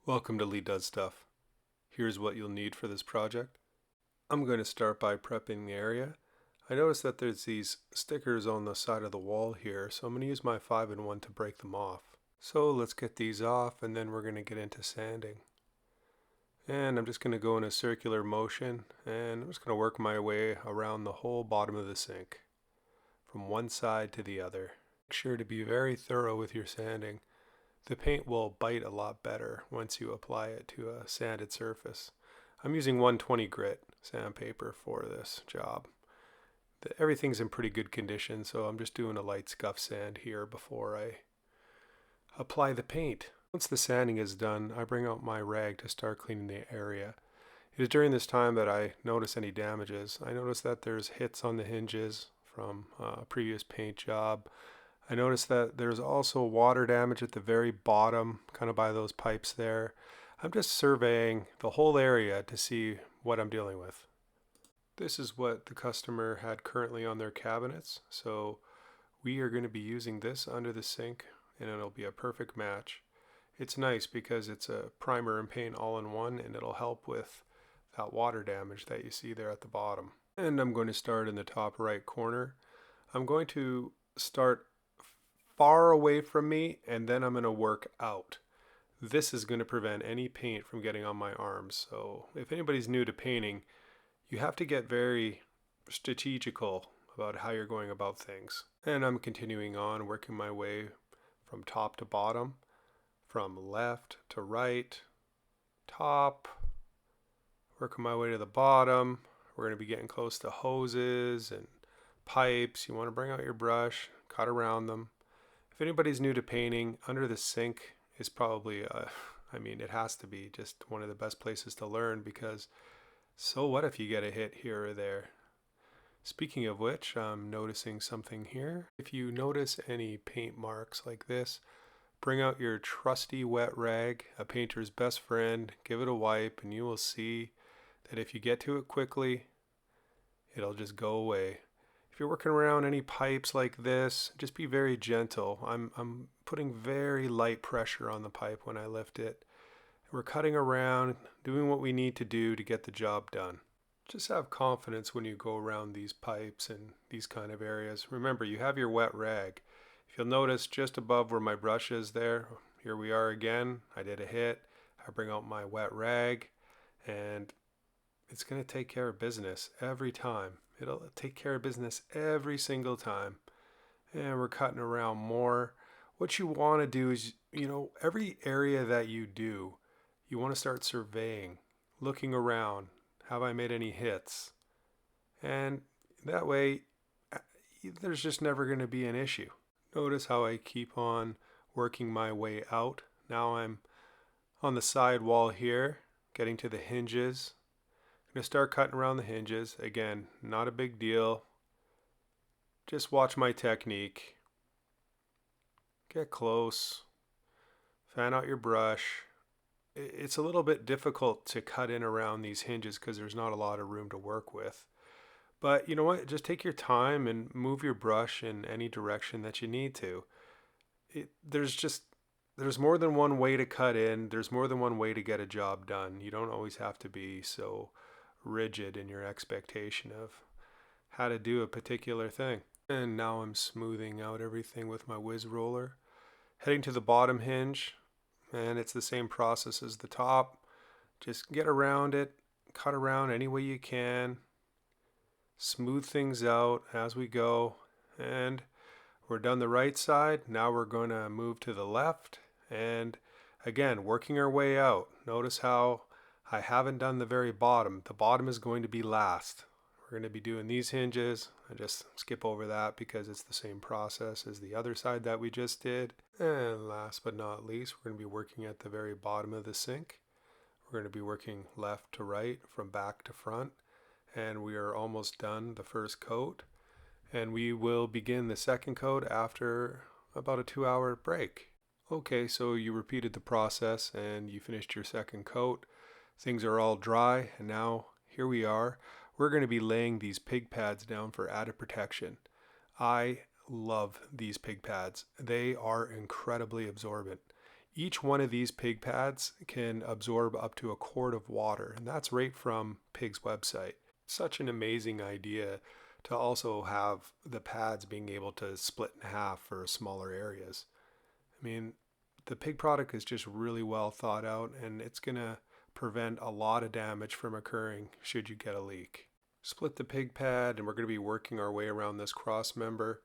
Welcome to Lee Does Stuff. Here's what you'll need for this project. I'm going to start by prepping the area. I noticed that there's these stickers on the side of the wall here, so I'm going to use my 5-in-1 to break them off. So let's get these off and then we're going to get into sanding. And I'm just going to go in a circular motion and I'm just going to work my way around the whole bottom of the sink from one side to the other. Make sure to be very thorough with your sanding. The paint will bite a lot better once you apply it to a sanded surface. I'm using 120 grit sandpaper for this job. Everything's in pretty good condition, so I'm just doing a light scuff sand here before I apply the paint. Once the sanding is done, I bring out my rag to start cleaning the area. It is during this time that I notice any damages. I notice that there's hits on the hinges from a previous paint job. I noticed that there's also water damage at the very bottom, kind of by those pipes there. I'm just surveying the whole area to see what I'm dealing with. This is what the customer had currently on their cabinets, so we are going to be using this under the sink and it'll be a perfect match. It's nice because it's a primer and paint all in one, and it'll help with that water damage that you see there at the bottom. And I'm going to start in the top right corner. I'm going to start far away from me and then I'm going to work out. This is going to prevent any paint from getting on my arms. So if anybody's new to painting, you have to get very strategical about how you're going about things. And I'm continuing on, working my way from top to bottom, from left to right, top, working my way to the bottom. We're going to be getting close to hoses and pipes. You want to bring out your brush, cut around them. If anybody's new to painting, under the sink is probably, it has to be just one of the best places to learn, because so what if you get a hit here or there? Speaking of which, I'm noticing something here. If you notice any paint marks like this, bring out your trusty wet rag, a painter's best friend, give it a wipe, and you will see that if you get to it quickly, it'll just go away. If you're working around any pipes like this, just be very gentle. I'm putting very light pressure on the pipe when I lift it. We're cutting around, doing what we need to do to get the job done. Just have confidence when you go around these pipes and these kind of areas. Remember, you have your wet rag. If you'll notice just above where my brush is there, here we are again. I did a hit. I bring out my wet rag and it's going to take care of business every time. It'll take care of business every single time. And we're cutting around more. What you want to do is, every area that you do, you want to start surveying, looking around. Have I made any hits? And that way, there's just never going to be an issue. Notice how I keep on working my way out. Now I'm on the side wall here, getting to the hinges. I'm going to start cutting around the hinges. Again, not a big deal. Just watch my technique. Get close. Fan out your brush. It's a little bit difficult to cut in around these hinges because there's not a lot of room to work with. But you know what? Just take your time and move your brush in any direction that you need to. There's more than one way to cut in. There's more than one way to get a job done. You don't always have to be so rigid in your expectation of how to do a particular thing. And now I'm smoothing out everything with my whiz roller. Heading to the bottom hinge, and it's the same process as the top. Just get around it, cut around any way you can, smooth things out as we go. And we're done the right side. Now we're going to move to the left, and again, working our way out. Notice how I haven't done the very bottom. The bottom is going to be last. We're going to be doing these hinges. I just skip over that because it's the same process as the other side that we just did. And last but not least, we're going to be working at the very bottom of the sink. We're going to be working left to right, from back to front. And we are almost done the first coat. And we will begin the second coat after about a 2-hour break. Okay, so you repeated the process and you finished your second coat. Things are all dry, and now here we are. We're going to be laying these pig pads down for added protection. I love these pig pads. They are incredibly absorbent. Each one of these pig pads can absorb up to a quart of water, and that's right from Pig's website. Such an amazing idea to also have the pads being able to split in half for smaller areas. I mean, the pig product is just really well thought out, and it's going to prevent a lot of damage from occurring should you get a leak. Split the pig pad, and we're going to be working our way around this cross member.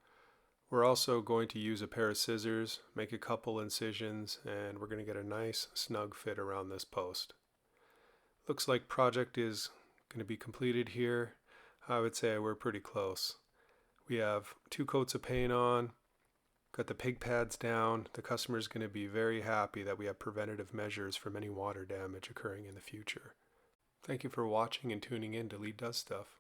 We're also going to use a pair of scissors, make a couple incisions, and we're going to get a nice snug fit around this post. Looks like project is going to be completed here. I would say we're pretty close. We have 2 coats of paint on, got the pig pads down. The customer is going to be very happy that we have preventative measures from any water damage occurring in the future. Thank you for watching and tuning in to Lee Does Stuff.